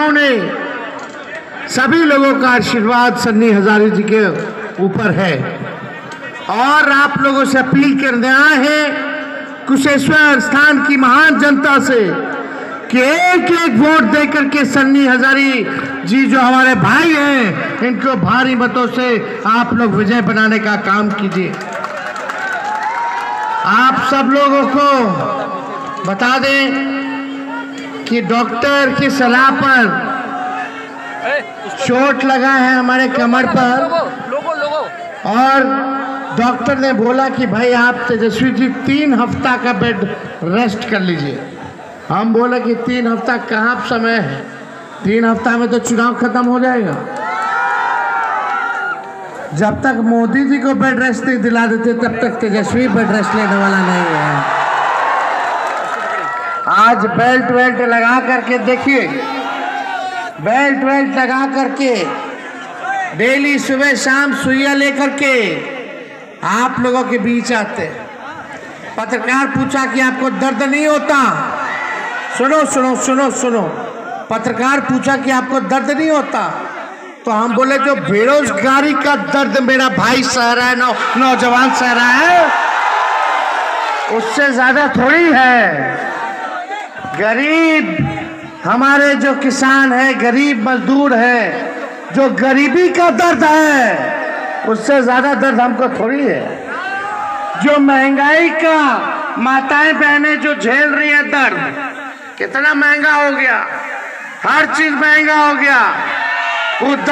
गांव ने सभी लोगों का आशीर्वाद सन्नी हजारे जी के ऊपर है और आप लोगों से अपील करने आए हैं कुशेश्वर स्थान की महान जनता से कि एक एक वोट देकर के सन्नी हजारे जी जो हमारे भाई हैं इनको भारी मतों से आप लोग विजय बनाने का काम कीजिए। आप सब लोगों को बता दें कि डॉक्टर की सलाह पर चोट लगा है हमारे कमर पर और डॉक्टर ने बोला कि भाई आप तेजस्वी जी 3 हफ्ता का बेड रेस्ट कर लीजिए। हम बोले कि 3 हफ्ता कहाँ समय है, 3 हफ्ता में तो चुनाव खत्म हो जाएगा। जब तक मोदी जी को बेड रेस्ट नहीं दिला देते तब तक तेजस्वी बेड रेस्ट लेने वाला नहीं है। आज बेल्ट वेल्ट लगा करके देखिए, बेल्ट वेल्ट लगा करके डेली सुबह शाम सुइया लेकर के आप लोगों के बीच आते। पत्रकार पूछा कि आपको दर्द नहीं होता? सुनो सुनो सुनो सुनो, पत्रकार पूछा कि आपको दर्द नहीं होता? तो हम बोले जो बेरोजगारी का दर्द मेरा भाई सह रहा है, नौजवान सह रहा है, उससे ज्यादा थोड़ी है। गरीब हमारे जो किसान है, गरीब मजदूर है, जो गरीबी का दर्द है उससे ज्यादा दर्द हमको थोड़ी है। जो महंगाई का माताएं बहनें जो झेल रही है दर्द, कितना महंगा हो गया, हर चीज महंगा हो गया।